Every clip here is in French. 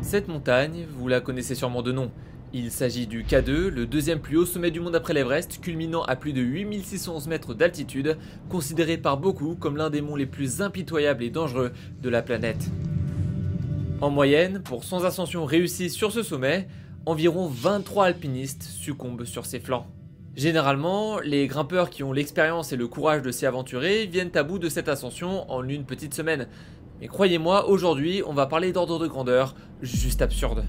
Cette montagne, vous la connaissez sûrement de nom. Il s'agit du K2, le deuxième plus haut sommet du monde après l'Everest, culminant à plus de 8611 mètres d'altitude, considéré par beaucoup comme l'un des monts les plus impitoyables et dangereux de la planète. En moyenne, pour 100 ascensions réussies sur ce sommet, environ 23 alpinistes succombent sur ses flancs. Généralement, les grimpeurs qui ont l'expérience et le courage de s'y aventurer viennent à bout de cette ascension en une petite semaine. Mais croyez-moi, aujourd'hui, on va parler d'ordre de grandeur juste absurde.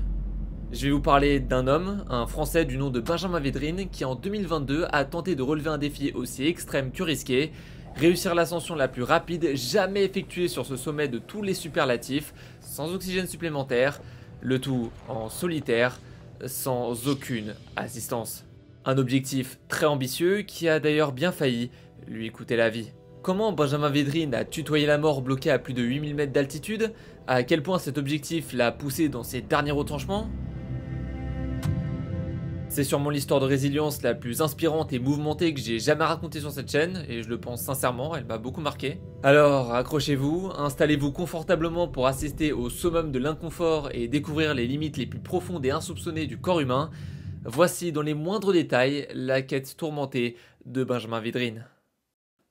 Je vais vous parler d'un homme, un Français du nom de Benjamin Védrine, qui en 2022 a tenté de relever un défi aussi extrême que risqué, réussir l'ascension la plus rapide jamais effectuée sur ce sommet de tous les superlatifs, sans oxygène supplémentaire, le tout en solitaire, sans aucune assistance. Un objectif très ambitieux qui a d'ailleurs bien failli lui coûter la vie. Comment Benjamin Védrine a tutoyé la mort bloqué à plus de 8000 mètres d'altitude? À quel point cet objectif l'a poussé dans ses derniers retranchements? C'est sûrement l'histoire de résilience la plus inspirante et mouvementée que j'ai jamais racontée sur cette chaîne, et je le pense sincèrement, elle m'a beaucoup marqué. Alors accrochez-vous, installez-vous confortablement pour assister au summum de l'inconfort et découvrir les limites les plus profondes et insoupçonnées du corps humain. Voici dans les moindres détails la quête tourmentée de Benjamin Védrine.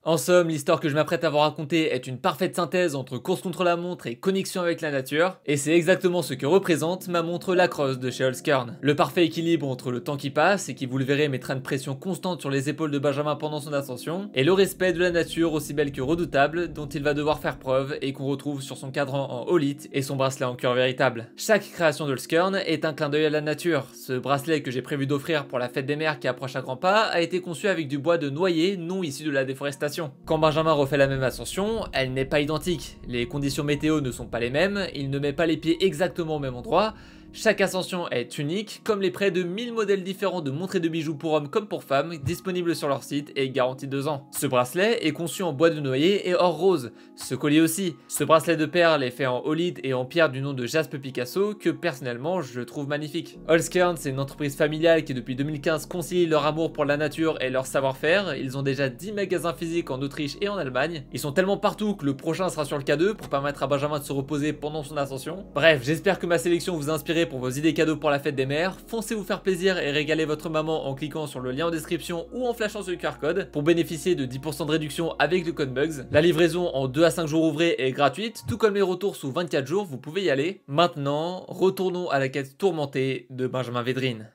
En somme, l'histoire que je m'apprête à vous raconter est une parfaite synthèse entre course contre la montre et connexion avec la nature, et c'est exactement ce que représente ma montre Lacrosse de chez Holzkern. Le parfait équilibre entre le temps qui passe et qui, vous le verrez, mettra une pression constante sur les épaules de Benjamin pendant son ascension, et le respect de la nature aussi belle que redoutable dont il va devoir faire preuve et qu'on retrouve sur son cadran en holite et son bracelet en cuir véritable. Chaque création de Holzkern est un clin d'œil à la nature. Ce bracelet que j'ai prévu d'offrir pour la fête des mers qui approche à grands pas a été conçu avec du bois de noyer non issu de la déforestation. Quand Benjamin refait la même ascension, elle n'est pas identique. Les conditions météo ne sont pas les mêmes, il ne met pas les pieds exactement au même endroit. Chaque ascension est unique, comme les près de 1000 modèles différents de montres et de bijoux pour hommes comme pour femmes, disponibles sur leur site et garantis 2 ans. Ce bracelet est conçu en bois de noyer et or rose. Ce collier aussi. Ce bracelet de perles est fait en holite et en pierre du nom de Jaspe Picasso, que personnellement je trouve magnifique. Holzkern, c'est une entreprise familiale qui depuis 2015 concilie leur amour pour la nature et leur savoir-faire. Ils ont déjà 10 magasins physiques en Autriche et en Allemagne. Ils sont tellement partout que le prochain sera sur le K2 pour permettre à Benjamin de se reposer pendant son ascension. Bref, j'espère que ma sélection vous a inspiré pour vos idées cadeaux pour la fête des mères. Foncez vous faire plaisir et régaler votre maman en cliquant sur le lien en description ou en flashant ce QR code pour bénéficier de 10% de réduction avec le code BUGS. La livraison en 2 à 5 jours ouvrés est gratuite, tout comme les retours sous 24 jours, vous pouvez y aller. Maintenant, retournons à la quête tourmentée de Benjamin Védrine.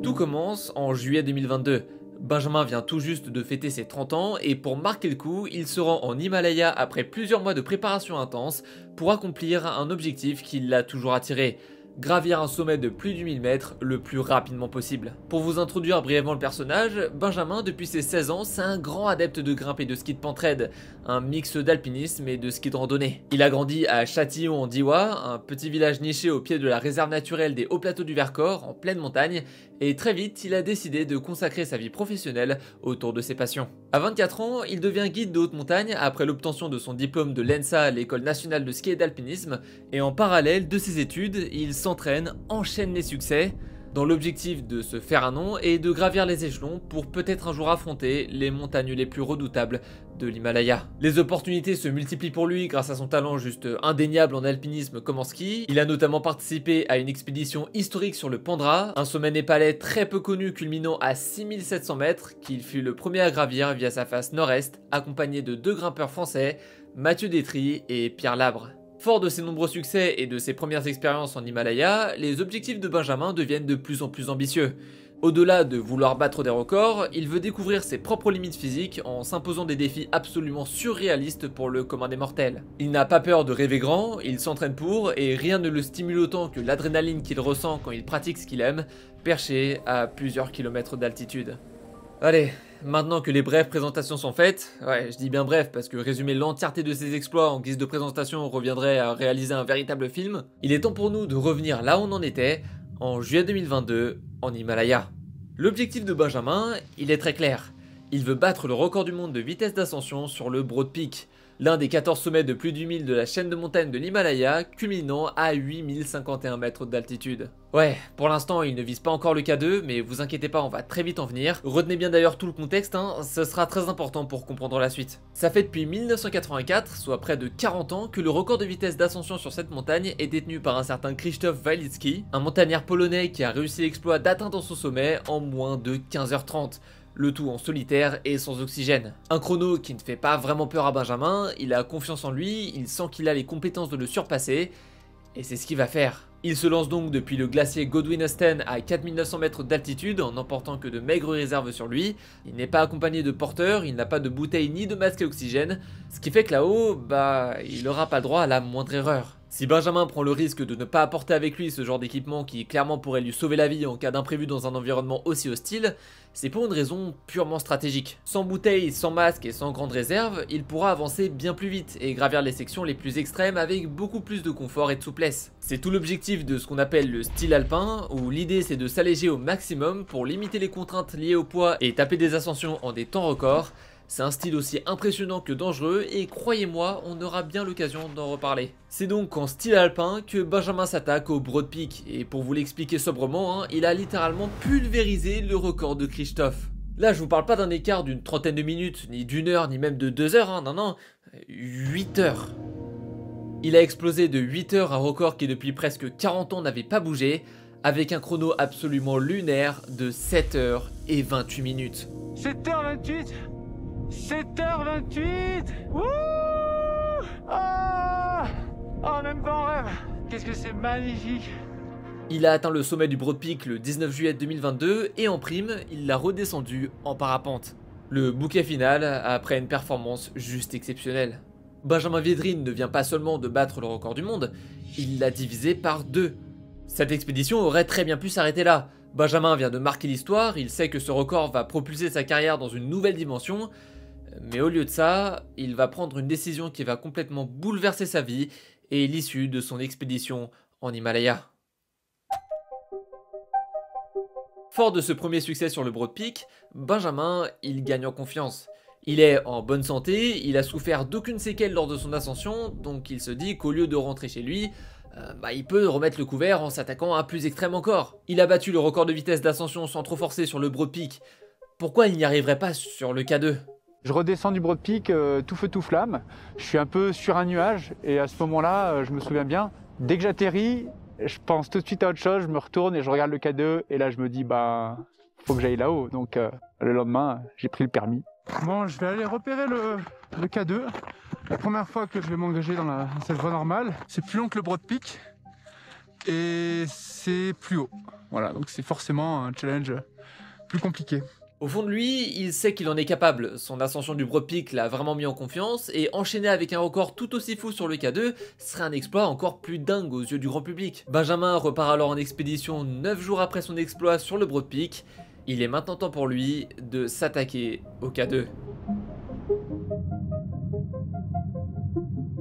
Tout commence en juillet 2022. Benjamin vient tout juste de fêter ses 30 ans et pour marquer le coup, il se rend en Himalaya après plusieurs mois de préparation intense pour accomplir un objectif qui l'a toujours attiré. Gravir un sommet de plus de 1000 mètres le plus rapidement possible. Pour vous introduire brièvement le personnage, Benjamin, depuis ses 16 ans, c'est un grand adepte de grimpe et de ski de pentraide, un mix d'alpinisme et de ski de randonnée. Il a grandi à Châtillon en Diois, un petit village niché au pied de la réserve naturelle des hauts plateaux du Vercors, en pleine montagne, et très vite, il a décidé de consacrer sa vie professionnelle autour de ses passions. À 24 ans, il devient guide de haute montagne après l'obtention de son diplôme de l'ENSA, l'École nationale de ski et d'alpinisme, et en parallèle de ses études, il s'entraîne, enchaîne les succès, dans l'objectif de se faire un nom et de gravir les échelons pour peut-être un jour affronter les montagnes les plus redoutables de l'Himalaya. Les opportunités se multiplient pour lui grâce à son talent juste indéniable en alpinisme comme en ski. Il a notamment participé à une expédition historique sur le Pandra, un sommet népalais très peu connu culminant à 6700 mètres qu'il fut le premier à gravir via sa face nord-est, accompagné de 2 grimpeurs français, Mathieu Détry et Pierre Labre. Fort de ses nombreux succès et de ses premières expériences en Himalaya, les objectifs de Benjamin deviennent de plus en plus ambitieux. Au-delà de vouloir battre des records, il veut découvrir ses propres limites physiques en s'imposant des défis absolument surréalistes pour le commun des mortels. Il n'a pas peur de rêver grand, il s'entraîne pour et rien ne le stimule autant que l'adrénaline qu'il ressent quand il pratique ce qu'il aime, perché à plusieurs kilomètres d'altitude. Allez, maintenant que les brèves présentations sont faites, ouais, je dis bien bref parce que résumer l'entièreté de ses exploits en guise de présentation reviendrait à réaliser un véritable film, il est temps pour nous de revenir là où on en était, en juillet 2022, en Himalaya. L'objectif de Benjamin, il est très clair. Il veut battre le record du monde de vitesse d'ascension sur le Broad Peak. l'un des 14 sommets de plus d'1000 de la chaîne de montagnes de l'Himalaya, culminant à 8051 mètres d'altitude. Ouais, pour l'instant il ne vise pas encore le K2, mais vous inquiétez pas, on va très vite en venir. Retenez bien d'ailleurs tout le contexte, ce sera très important pour comprendre la suite. Ça fait depuis 1984, soit près de 40 ans, que le record de vitesse d'ascension sur cette montagne est détenu par un certain Krzysztof Walicki, un montagnard polonais qui a réussi l'exploit d'atteindre son sommet en moins de 15h30. Le tout en solitaire et sans oxygène. Un chrono qui ne fait pas vraiment peur à Benjamin, il a confiance en lui, il sent qu'il a les compétences de le surpasser, et c'est ce qu'il va faire. Il se lance donc depuis le glacier Godwin-Austen à 4900 mètres d'altitude en n'emportant que de maigres réserves sur lui. Il n'est pas accompagné de porteurs, il n'a pas de bouteille ni de masque à oxygène, ce qui fait que là-haut, il n'aura pas le droit à la moindre erreur. Si Benjamin prend le risque de ne pas apporter avec lui ce genre d'équipement qui clairement pourrait lui sauver la vie en cas d'imprévu dans un environnement aussi hostile, c'est pour une raison purement stratégique. Sans bouteille, sans masque et sans grande réserve, il pourra avancer bien plus vite et gravir les sections les plus extrêmes avec beaucoup plus de confort et de souplesse. C'est tout l'objectif de ce qu'on appelle le style alpin, où l'idée c'est de s'alléger au maximum pour limiter les contraintes liées au poids et taper des ascensions en des temps records. C'est un style aussi impressionnant que dangereux et croyez-moi, on aura bien l'occasion d'en reparler. C'est donc en style alpin que Benjamin s'attaque au Broad Peak et pour vous l'expliquer sobrement, il a littéralement pulvérisé le record de Krzysztof. Là je vous parle pas d'un écart d'une trentaine de minutes, ni d'une heure, ni même de 2 heures, non, 8 heures. Il a explosé de 8 heures un record qui depuis presque 40 ans n'avait pas bougé, avec un chrono absolument lunaire de 7 heures et 28 minutes. 7h28 7h28. Wouh. Ah, oh, même pas en rêve. Qu'est-ce que c'est magnifique. Il a atteint le sommet du Broad Peak le 19 juillet 2022 et en prime, il l'a redescendu en parapente. Le bouquet final après une performance juste exceptionnelle. Benjamin Viedrine ne vient pas seulement de battre le record du monde, il l'a divisé par 2. Cette expédition aurait très bien pu s'arrêter là. Benjamin vient de marquer l'histoire, il sait que ce record va propulser sa carrière dans une nouvelle dimension, mais au lieu de ça, il va prendre une décision qui va complètement bouleverser sa vie et l'issue de son expédition en Himalaya. Fort de ce premier succès sur le Broad Peak, Benjamin, il gagne en confiance. Il est en bonne santé, il a souffert d'aucune séquelle lors de son ascension, donc il se dit qu'au lieu de rentrer chez lui, il peut remettre le couvert en s'attaquant à plus extrême encore. Il a battu le record de vitesse d'ascension sans trop forcer sur le Broad Peak. Pourquoi il n'y arriverait pas sur le K2 ? Je redescends du Broad Peak tout feu tout flamme, je suis un peu sur un nuage et à ce moment-là, je me souviens bien, dès que j'atterris, je pense tout de suite à autre chose, je me retourne et je regarde le K2 et là je me dis faut que j'aille là-haut. Donc le lendemain, j'ai pris le permis. Bon, je vais aller repérer le K2. La première fois que je vais m'engager dans cette voie normale, c'est plus long que le Broad Peak et c'est plus haut. Voilà, donc c'est forcément un challenge plus compliqué. Au fond de lui, il sait qu'il en est capable, son ascension du Broad Peak l'a vraiment mis en confiance, et enchaîner avec un record tout aussi fou sur le K2 serait un exploit encore plus dingue aux yeux du grand public. Benjamin repart alors en expédition 9 jours après son exploit sur le Broad Peak. Il est maintenant temps pour lui de s'attaquer au K2.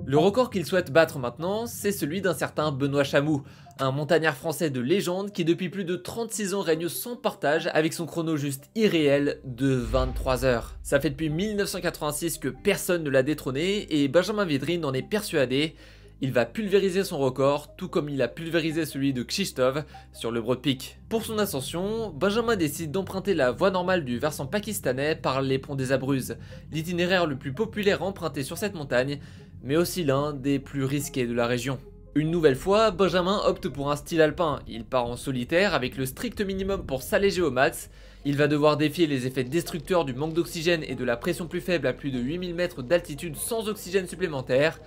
Le record qu'il souhaite battre maintenant, c'est celui d'un certain Benoît Chamou, un montagnard français de légende qui depuis plus de 36 ans règne sans partage avec son chrono juste irréel de 23 heures. Ça fait depuis 1986 que personne ne l'a détrôné et Benjamin Viedrine en est persuadé. Il va pulvériser son record, tout comme il a pulvérisé celui de Krzysztof sur le Broad Peak. Pour son ascension, Benjamin décide d'emprunter la voie normale du versant pakistanais par les ponts des Abruzzes, l'itinéraire le plus populaire emprunté sur cette montagne, mais aussi l'un des plus risqués de la région. Une nouvelle fois, Benjamin opte pour un style alpin. Il part en solitaire avec le strict minimum pour s'alléger au max. Il va devoir défier les effets destructeurs du manque d'oxygène et de la pression plus faible à plus de 8000 mètres d'altitude sans oxygène supplémentaire.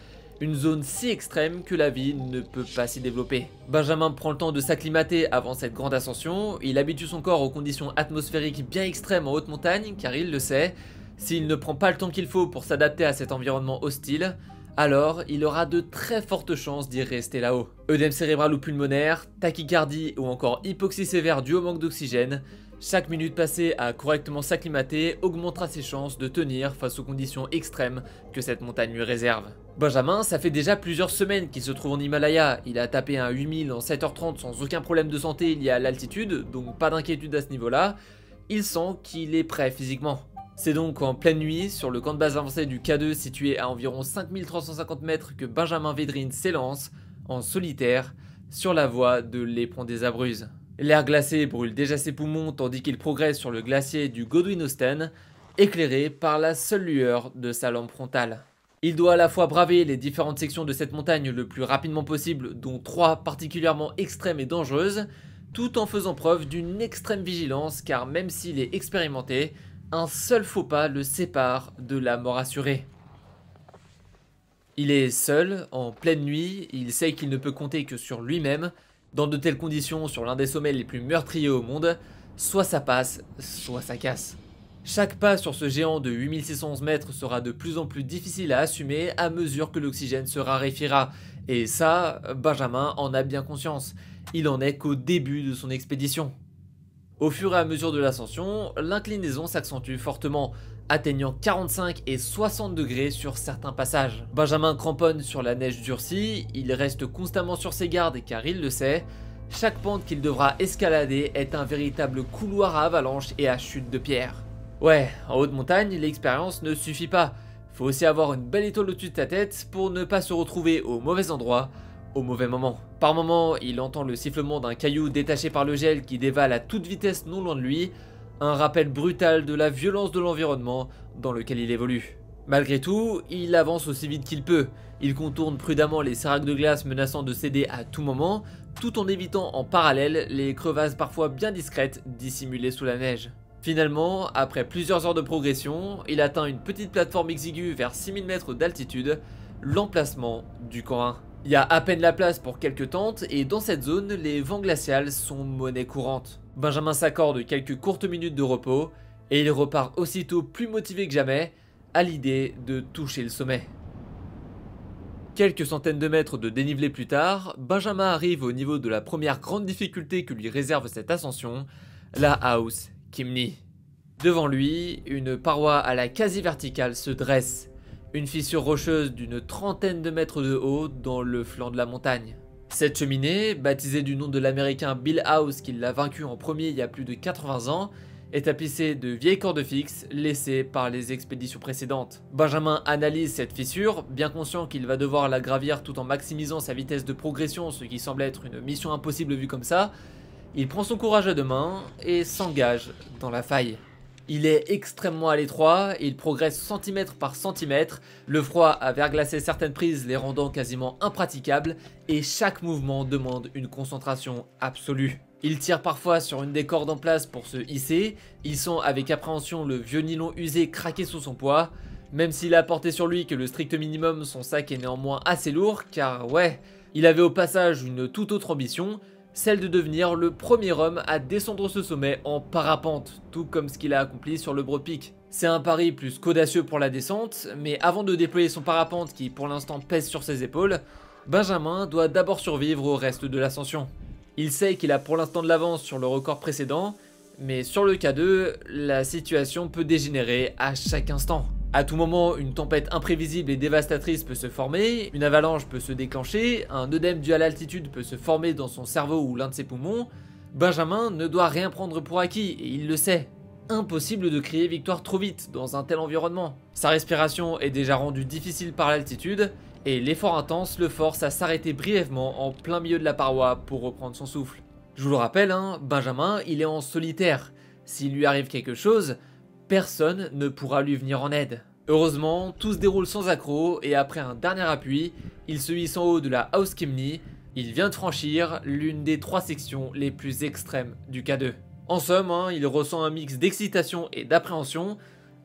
Une zone si extrême que la vie ne peut pas s'y développer. Benjamin prend le temps de s'acclimater avant cette grande ascension, il habitue son corps aux conditions atmosphériques bien extrêmes en haute montagne car il le sait, s'il ne prend pas le temps qu'il faut pour s'adapter à cet environnement hostile, alors il aura de très fortes chances d'y rester là-haut. Œdème cérébral ou pulmonaire, tachycardie ou encore hypoxie sévère due au manque d'oxygène, chaque minute passée à correctement s'acclimater augmentera ses chances de tenir face aux conditions extrêmes que cette montagne lui réserve. Benjamin, ça fait déjà plusieurs semaines qu'il se trouve en Himalaya, il a tapé un 8000 en 7h30 sans aucun problème de santé lié à l'altitude, donc pas d'inquiétude à ce niveau-là, il sent qu'il est prêt physiquement. C'est donc en pleine nuit, sur le camp de base avancé du K2 situé à environ 5350 mètres que Benjamin Védrine s'élance, en solitaire, sur la voie de l'éperon des Abruzzes. L'air glacé brûle déjà ses poumons tandis qu'il progresse sur le glacier du Godwin-Austen, éclairé par la seule lueur de sa lampe frontale. Il doit à la fois braver les différentes sections de cette montagne le plus rapidement possible, dont 3 particulièrement extrêmes et dangereuses, tout en faisant preuve d'une extrême vigilance car même s'il est expérimenté, un seul faux pas le sépare de la mort assurée. Il est seul, en pleine nuit, il sait qu'il ne peut compter que sur lui-même. Dans de telles conditions, sur l'un des sommets les plus meurtriers au monde, soit ça passe, soit ça casse. Chaque pas sur ce géant de 8611 mètres sera de plus en plus difficile à assumer à mesure que l'oxygène se raréfiera. Et ça, Benjamin en a bien conscience. Il en est qu'au début de son expédition. Au fur et à mesure de l'ascension, l'inclinaison s'accentue fortement, atteignant 45 et 60 degrés sur certains passages. Benjamin cramponne sur la neige durcie, il reste constamment sur ses gardes car il le sait, chaque pente qu'il devra escalader est un véritable couloir à avalanche et à chute de pierre. Ouais, en haute montagne, l'expérience ne suffit pas, faut aussi avoir une belle étoile au-dessus de ta tête pour ne pas se retrouver au mauvais endroit, au mauvais moment. Par moment, il entend le sifflement d'un caillou détaché par le gel qui dévale à toute vitesse non loin de lui, un rappel brutal de la violence de l'environnement dans lequel il évolue. Malgré tout, il avance aussi vite qu'il peut. Il contourne prudemment les séracs de glace menaçant de céder à tout moment, tout en évitant en parallèle les crevasses parfois bien discrètes dissimulées sous la neige. Finalement, après plusieurs heures de progression, il atteint une petite plateforme exiguë vers 6000 mètres d'altitude, l'emplacement du camp 1. Il y a à peine la place pour quelques tentes et dans cette zone, les vents glaciales sont monnaie courante. Benjamin s'accorde quelques courtes minutes de repos et il repart aussitôt plus motivé que jamais à l'idée de toucher le sommet. Quelques centaines de mètres de dénivelé plus tard, Benjamin arrive au niveau de la première grande difficulté que lui réserve cette ascension, la House Kimney. Devant lui, une paroi à la quasi-verticale se dresse. Une fissure rocheuse d'une trentaine de mètres de haut dans le flanc de la montagne. Cette cheminée, baptisée du nom de l'américain Bill House qui l'a vaincu en premier il y a plus de 80 ans, est tapissée de vieilles cordes fixes laissées par les expéditions précédentes. Benjamin analyse cette fissure, bien conscient qu'il va devoir la gravir tout en maximisant sa vitesse de progression, ce qui semble être une mission impossible vue comme ça. Il prend son courage à deux mains et s'engage dans la faille. Il est extrêmement à l'étroit, il progresse centimètre par centimètre, le froid a verglacé certaines prises les rendant quasiment impraticables et chaque mouvement demande une concentration absolue. Il tire parfois sur une des cordes en place pour se hisser, il sent avec appréhension le vieux nylon usé craquer sous son poids, même s'il a porté sur lui que le strict minimum, son sac est néanmoins assez lourd car ouais, il avait au passage une toute autre ambition, celle de devenir le premier homme à descendre ce sommet en parapente, tout comme ce qu'il a accompli sur le Broad Peak. C'est un pari plus qu'audacieux pour la descente, mais avant de déployer son parapente qui pour l'instant pèse sur ses épaules, Benjamin doit d'abord survivre au reste de l'ascension. Il sait qu'il a pour l'instant de l'avance sur le record précédent, mais sur le K2, la situation peut dégénérer à chaque instant. À tout moment, une tempête imprévisible et dévastatrice peut se former, une avalanche peut se déclencher, un œdème dû à l'altitude peut se former dans son cerveau ou l'un de ses poumons. Benjamin ne doit rien prendre pour acquis et il le sait. Impossible de crier victoire trop vite dans un tel environnement. Sa respiration est déjà rendue difficile par l'altitude et l'effort intense le force à s'arrêter brièvement en plein milieu de la paroi pour reprendre son souffle. Je vous le rappelle, Benjamin, il est en solitaire. S'il lui arrive quelque chose, personne ne pourra lui venir en aide. Heureusement, tout se déroule sans accroc et après un dernier appui, il se hisse en haut de la House Kimney. Il vient de franchir l'une des 3 sections les plus extrêmes du K2. En somme, il ressent un mix d'excitation et d'appréhension,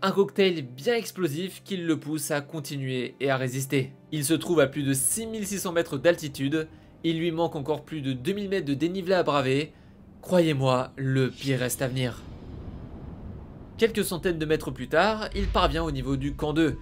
un cocktail bien explosif qui le pousse à continuer et à résister. Il se trouve à plus de 6600 mètres d'altitude, il lui manque encore plus de 2000 mètres de dénivelé à braver. Croyez-moi, le pire reste à venir. Quelques centaines de mètres plus tard, il parvient au niveau du camp 2.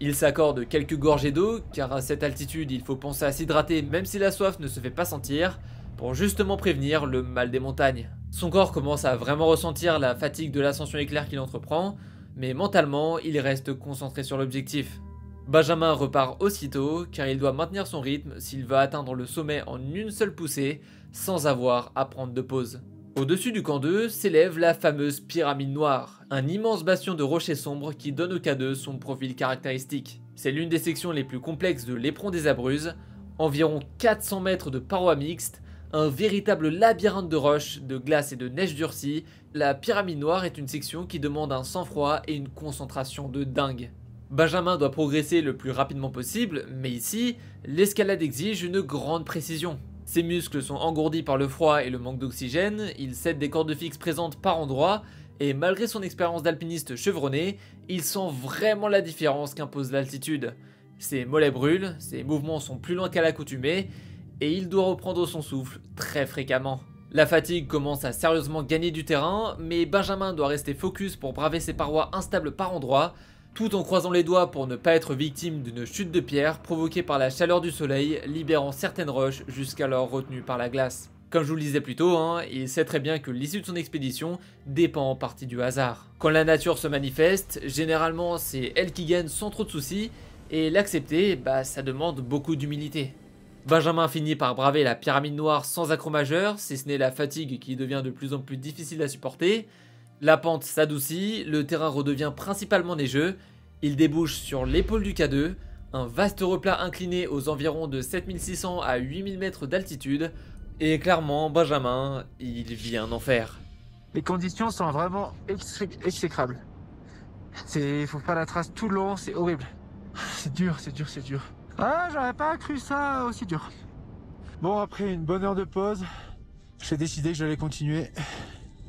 Il s'accorde quelques gorgées d'eau, car à cette altitude il faut penser à s'hydrater même si la soif ne se fait pas sentir, pour justement prévenir le mal des montagnes. Son corps commence à vraiment ressentir la fatigue de l'ascension éclair qu'il entreprend, mais mentalement il reste concentré sur l'objectif. Benjamin repart aussitôt, car il doit maintenir son rythme s'il veut atteindre le sommet en une seule poussée, sans avoir à prendre de pause. Au-dessus du camp 2 s'élève la fameuse pyramide noire, un immense bastion de rochers sombres qui donne au K2 son profil caractéristique. C'est l'une des sections les plus complexes de l'éperon des Abruzzes, environ 400 mètres de parois mixtes, un véritable labyrinthe de roches, de glace et de neige durcie. La pyramide noire est une section qui demande un sang-froid et une concentration de dingue. Benjamin doit progresser le plus rapidement possible, mais ici, l'escalade exige une grande précision. Ses muscles sont engourdis par le froid et le manque d'oxygène, il cède des cordes fixes présentes par endroits, et malgré son expérience d'alpiniste chevronné, il sent vraiment la différence qu'impose l'altitude. Ses mollets brûlent, ses mouvements sont plus lents qu'à l'accoutumée, et il doit reprendre son souffle très fréquemment. La fatigue commence à sérieusement gagner du terrain, mais Benjamin doit rester focus pour braver ses parois instables par endroits, tout en croisant les doigts pour ne pas être victime d'une chute de pierre provoquée par la chaleur du soleil, libérant certaines roches jusqu'alors retenues par la glace. Comme je vous le disais plus tôt, il sait très bien que l'issue de son expédition dépend en partie du hasard. Quand la nature se manifeste, généralement c'est elle qui gagne sans trop de soucis, et l'accepter, ça demande beaucoup d'humilité. Benjamin finit par braver la pyramide noire sans accroc majeur, si ce n'est la fatigue qui devient de plus en plus difficile à supporter. La pente s'adoucit, le terrain redevient principalement neigeux, il débouche sur l'épaule du K2, un vaste replat incliné aux environs de 7600 à 8000 mètres d'altitude, et clairement Benjamin, il vit un enfer. Les conditions sont vraiment exécrables. Il faut faire la trace tout le long, c'est horrible. C'est dur, c'est dur, c'est dur. Ah, j'aurais pas cru ça aussi dur. Bon, après une bonne heure de pause, j'ai décidé que j'allais continuer.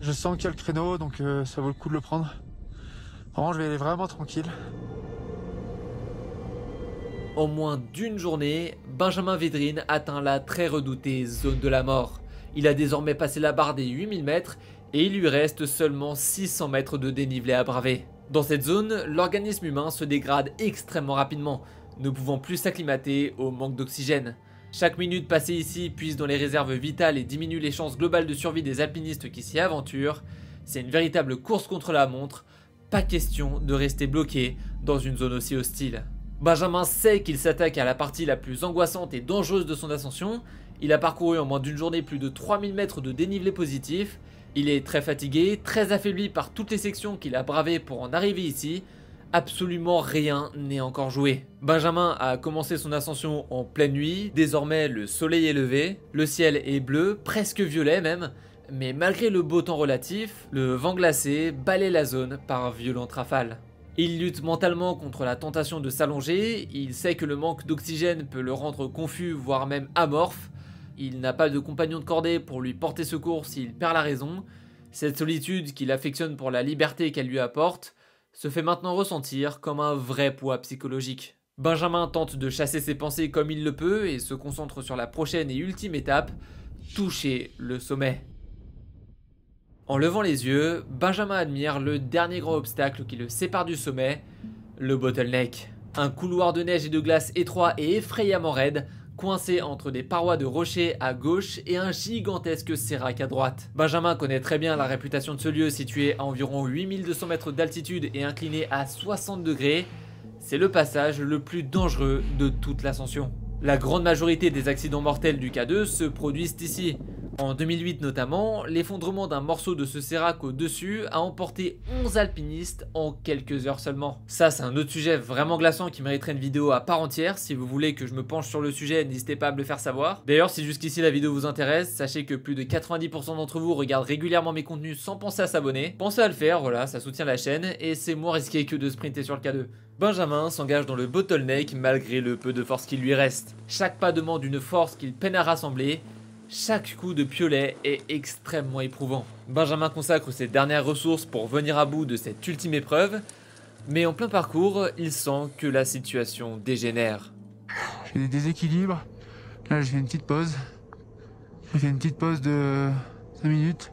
Je sens qu'il y a le créneau, donc ça vaut le coup de le prendre. Vraiment, je vais aller vraiment tranquille. En moins d'une journée, Benjamin Védrine atteint la très redoutée zone de la mort. Il a désormais passé la barre des 8000 mètres et il lui reste seulement 600 mètres de dénivelé à braver. Dans cette zone, l'organisme humain se dégrade extrêmement rapidement, ne pouvant plus s'acclimater au manque d'oxygène. Chaque minute passée ici puise dans les réserves vitales et diminue les chances globales de survie des alpinistes qui s'y aventurent. C'est une véritable course contre la montre, pas question de rester bloqué dans une zone aussi hostile. Benjamin sait qu'il s'attaque à la partie la plus angoissante et dangereuse de son ascension. Il a parcouru en moins d'une journée plus de 3000 mètres de dénivelé positif. Il est très fatigué, très affaibli par toutes les sections qu'il a bravées pour en arriver ici. Absolument rien n'est encore joué. Benjamin a commencé son ascension en pleine nuit, désormais le soleil est levé, le ciel est bleu, presque violet même, mais malgré le beau temps relatif, le vent glacé balaie la zone par violentes rafales. Il lutte mentalement contre la tentation de s'allonger, il sait que le manque d'oxygène peut le rendre confus voire même amorphe, il n'a pas de compagnon de cordée pour lui porter secours s'il perd la raison, cette solitude qu'il affectionne pour la liberté qu'elle lui apporte, se fait maintenant ressentir comme un vrai poids psychologique. Benjamin tente de chasser ses pensées comme il le peut et se concentre sur la prochaine et ultime étape, toucher le sommet. En levant les yeux, Benjamin admire le dernier grand obstacle qui le sépare du sommet, le bottleneck. Un couloir de neige et de glace étroit et effrayamment raide, coincé entre des parois de rochers à gauche et un gigantesque sérac à droite. Benjamin connaît très bien la réputation de ce lieu situé à environ 8200 mètres d'altitude et incliné à 60 degrés. C'est le passage le plus dangereux de toute l'ascension. La grande majorité des accidents mortels du K2 se produisent ici. En 2008 notamment, l'effondrement d'un morceau de ce sérac au-dessus a emporté 11 alpinistes en quelques heures seulement. Ça, c'est un autre sujet vraiment glaçant qui mériterait une vidéo à part entière. Si vous voulez que je me penche sur le sujet, n'hésitez pas à me le faire savoir. D'ailleurs, si jusqu'ici la vidéo vous intéresse, sachez que plus de 90% d'entre vous regardent régulièrement mes contenus sans penser à s'abonner. Pensez à le faire, voilà, ça soutient la chaîne et c'est moins risqué que de sprinter sur le K2. Benjamin s'engage dans le bottleneck malgré le peu de force qui lui reste. Chaque pas demande une force qu'il peine à rassembler. Chaque coup de piolet est extrêmement éprouvant. Benjamin consacre ses dernières ressources pour venir à bout de cette ultime épreuve, mais en plein parcours, il sent que la situation dégénère. J'ai des déséquilibres. Là, j'ai fait une petite pause. J'ai fait une petite pause de 5 minutes.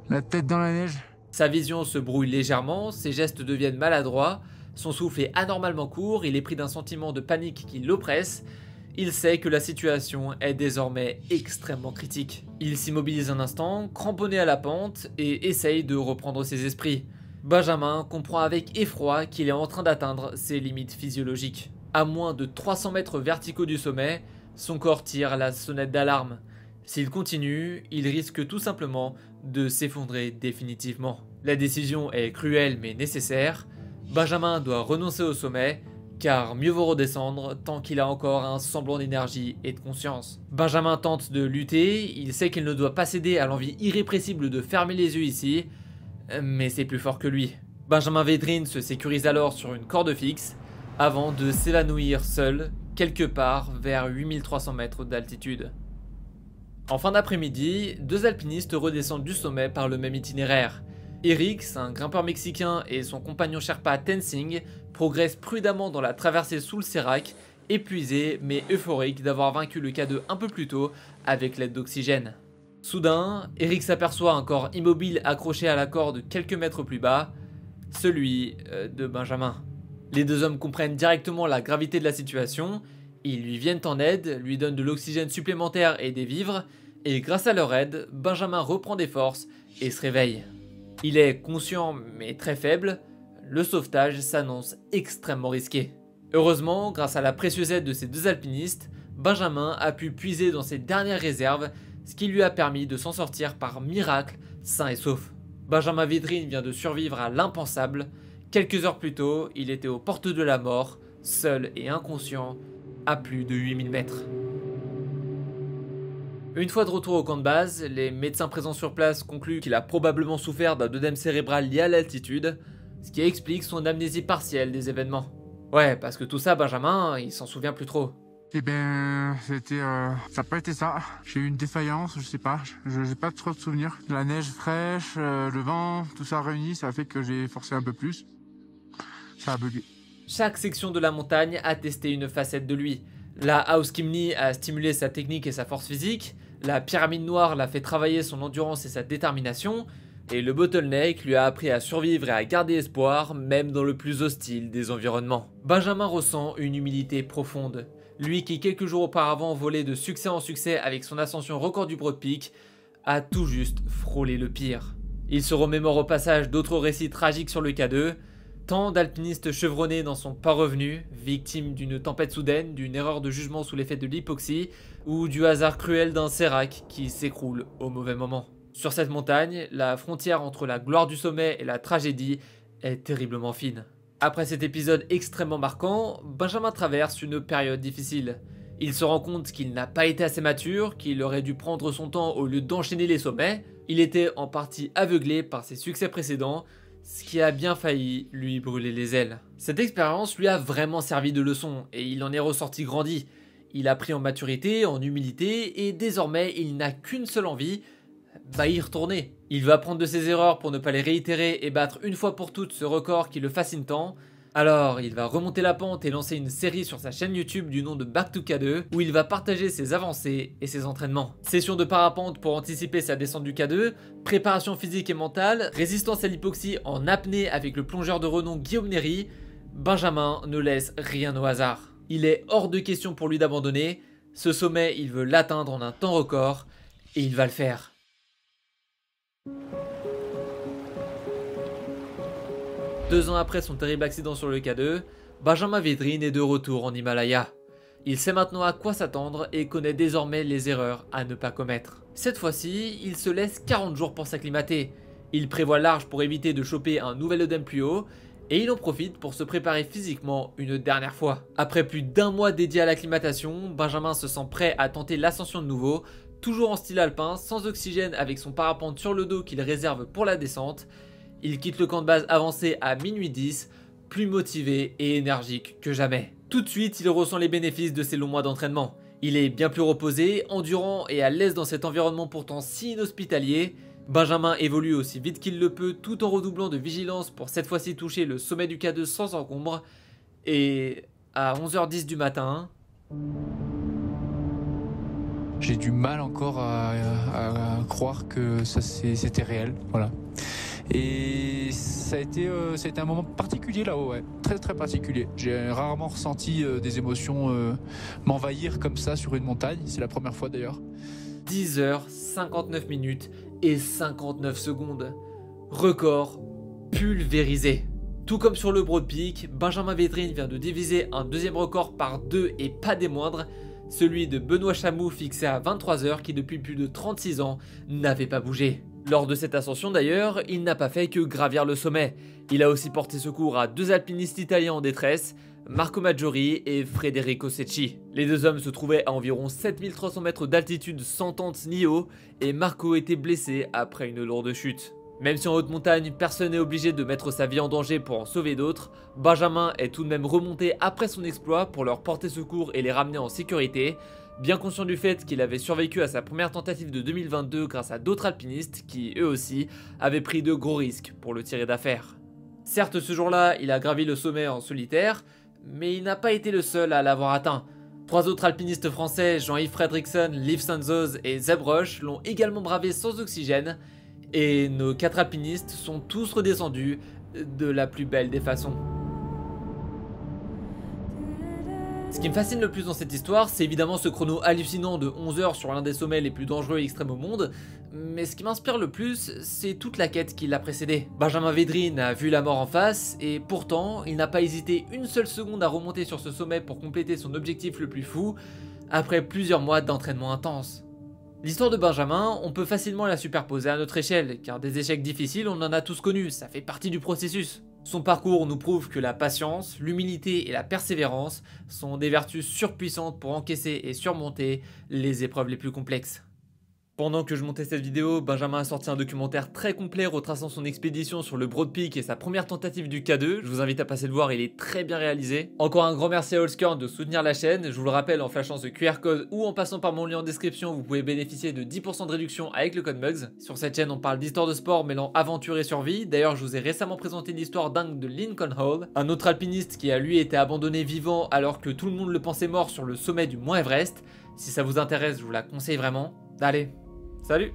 La tête dans la neige. Sa vision se brouille légèrement, ses gestes deviennent maladroits, son souffle est anormalement court, il est pris d'un sentiment de panique qui l'oppresse. Il sait que la situation est désormais extrêmement critique. Il s'immobilise un instant, cramponné à la pente, et essaye de reprendre ses esprits. Benjamin comprend avec effroi qu'il est en train d'atteindre ses limites physiologiques. À moins de 300 mètres verticaux du sommet, son corps tire la sonnette d'alarme. S'il continue, il risque tout simplement de s'effondrer définitivement. La décision est cruelle mais nécessaire. Benjamin doit renoncer au sommet, car mieux vaut redescendre tant qu'il a encore un semblant d'énergie et de conscience. Benjamin tente de lutter, il sait qu'il ne doit pas céder à l'envie irrépressible de fermer les yeux ici, mais c'est plus fort que lui. Benjamin Védrine se sécurise alors sur une corde fixe, avant de s'évanouir seul, quelque part vers 8300 mètres d'altitude. En fin d'après-midi, 2 alpinistes redescendent du sommet par le même itinéraire. Eric, un grimpeur mexicain, et son compagnon Sherpa Tenzing progressent prudemment dans la traversée sous le sérac, épuisés mais euphoriques d'avoir vaincu le K2 un peu plus tôt avec l'aide d'oxygène. Soudain, Eric s'aperçoit un corps immobile accroché à la corde quelques mètres plus bas, celui de Benjamin. Les 2 hommes comprennent directement la gravité de la situation, ils lui viennent en aide, lui donnent de l'oxygène supplémentaire et des vivres, et grâce à leur aide, Benjamin reprend des forces et se réveille. Il est conscient mais très faible, le sauvetage s'annonce extrêmement risqué. Heureusement, grâce à la précieuse aide de ces 2 alpinistes, Benjamin a pu puiser dans ses dernières réserves, ce qui lui a permis de s'en sortir par miracle, sain et sauf. Benjamin Védrine vient de survivre à l'impensable. Quelques heures plus tôt, il était aux portes de la mort, seul et inconscient, à plus de 8000 mètres. Une fois de retour au camp de base, les médecins présents sur place concluent qu'il a probablement souffert d'un œdème cérébral lié à l'altitude, ce qui explique son amnésie partielle des événements. Ouais, parce que tout ça, Benjamin, il s'en souvient plus trop. Eh ben, ça n'a pas été ça. J'ai eu une défaillance, je sais pas. Je n'ai pas trop de souvenirs. La neige fraîche, le vent, tout ça réuni, ça a fait que j'ai forcé un peu plus. Ça a bugué. Chaque section de la montagne a testé une facette de lui. La Hauskimni a stimulé sa technique et sa force physique, la pyramide noire l'a fait travailler son endurance et sa détermination, et le bottleneck lui a appris à survivre et à garder espoir, même dans le plus hostile des environnements. Benjamin ressent une humilité profonde. Lui qui quelques jours auparavant volait de succès en succès avec son ascension record du Broad Peak, a tout juste frôlé le pire. Il se remémore au passage d'autres récits tragiques sur le K2, tant d'alpinistes chevronnés n'en sont pas revenus, victimes d'une tempête soudaine, d'une erreur de jugement sous l'effet de l'hypoxie, ou du hasard cruel d'un sérac qui s'écroule au mauvais moment. Sur cette montagne, la frontière entre la gloire du sommet et la tragédie est terriblement fine. Après cet épisode extrêmement marquant, Benjamin traverse une période difficile. Il se rend compte qu'il n'a pas été assez mature, qu'il aurait dû prendre son temps au lieu d'enchaîner les sommets. Il était en partie aveuglé par ses succès précédents, ce qui a bien failli lui brûler les ailes. Cette expérience lui a vraiment servi de leçon et il en est ressorti grandi. Il a pris en maturité, en humilité et désormais il n'a qu'une seule envie, y retourner. Il veut apprendre de ses erreurs pour ne pas les réitérer et battre une fois pour toutes ce record qui le fascine tant. Alors, il va remonter la pente et lancer une série sur sa chaîne YouTube du nom de Back to K2 où il va partager ses avancées et ses entraînements. Session de parapente pour anticiper sa descente du K2, préparation physique et mentale, résistance à l'hypoxie en apnée avec le plongeur de renom Guillaume Néry, Benjamin ne laisse rien au hasard. Il est hors de question pour lui d'abandonner, ce sommet il veut l'atteindre en un temps record et il va le faire. 2 ans après son terrible accident sur le K2, Benjamin Védrine est de retour en Himalaya. Il sait maintenant à quoi s'attendre et connaît désormais les erreurs à ne pas commettre. Cette fois-ci, il se laisse 40 jours pour s'acclimater. Il prévoit large pour éviter de choper un nouvel œdème plus haut et il en profite pour se préparer physiquement une dernière fois. Après plus d'1 mois dédié à l'acclimatation, Benjamin se sent prêt à tenter l'ascension de nouveau, toujours en style alpin, sans oxygène avec son parapente sur le dos qu'il réserve pour la descente. Il quitte le camp de base avancé à minuit 10, plus motivé et énergique que jamais. Tout de suite, il ressent les bénéfices de ces longs mois d'entraînement. Il est bien plus reposé, endurant et à l'aise dans cet environnement pourtant si inhospitalier. Benjamin évolue aussi vite qu'il le peut tout en redoublant de vigilance pour cette fois-ci toucher le sommet du K2 sans encombre. Et à 11h10 du matin... J'ai du mal encore à croire que ça c'était réel, voilà. Et ça a été un moment particulier là-haut, ouais. Très très particulier. J'ai rarement ressenti des émotions m'envahir comme ça sur une montagne, c'est la première fois d'ailleurs. 10h59 et 59 secondes. Record pulvérisé. Tout comme sur le Broad Peak, Benjamin Védrine vient de diviser un deuxième record par 2 et pas des moindres, celui de Benoît Chamou fixé à 23h qui depuis plus de 36 ans n'avait pas bougé. Lors de cette ascension d'ailleurs, il n'a pas fait que gravir le sommet. Il a aussi porté secours à 2 alpinistes italiens en détresse, Marco Maggiori et Federico Secchi. Les 2 hommes se trouvaient à environ 7300 mètres d'altitude sans tente ni eau, et Marco était blessé après une lourde chute. Même si en haute montagne, personne n'est obligé de mettre sa vie en danger pour en sauver d'autres, Benjamin est tout de même remonté après son exploit pour leur porter secours et les ramener en sécurité, bien conscient du fait qu'il avait survécu à sa première tentative de 2022 grâce à d'autres alpinistes qui, eux aussi, avaient pris de gros risques pour le tirer d'affaire. Certes, ce jour-là, il a gravi le sommet en solitaire, mais il n'a pas été le seul à l'avoir atteint. 3 autres alpinistes français, Jean-Yves Fredriksson, Liv Sanzoz et Zeb Rush, l'ont également bravé sans oxygène, et nos 4 alpinistes sont tous redescendus de la plus belle des façons. Ce qui me fascine le plus dans cette histoire, c'est évidemment ce chrono hallucinant de 11 heures sur l'un des sommets les plus dangereux et extrêmes au monde, mais ce qui m'inspire le plus, c'est toute la quête qui l'a précédé. Benjamin Védrine a vu la mort en face, et pourtant, il n'a pas hésité une seule seconde à remonter sur ce sommet pour compléter son objectif le plus fou, après plusieurs mois d'entraînement intense. L'histoire de Benjamin, on peut facilement la superposer à notre échelle, car des échecs difficiles, on en a tous connus, ça fait partie du processus. Son parcours nous prouve que la patience, l'humilité et la persévérance sont des vertus surpuissantes pour encaisser et surmonter les épreuves les plus complexes. Pendant que je montais cette vidéo, Benjamin a sorti un documentaire très complet retraçant son expédition sur le Broad Peak et sa première tentative du K2. Je vous invite à passer le voir, il est très bien réalisé. Encore un grand merci à Allscorn de soutenir la chaîne. Je vous le rappelle, en flashant ce QR code ou en passant par mon lien en description, vous pouvez bénéficier de 10% de réduction avec le code MUGS. Sur cette chaîne, on parle d'histoire de sport mêlant aventure et survie. D'ailleurs, je vous ai récemment présenté l'histoire dingue de Lincoln Hall, un autre alpiniste qui a lui été abandonné vivant alors que tout le monde le pensait mort sur le sommet du mont Everest. Si ça vous intéresse, je vous la conseille vraiment. Allez, salut!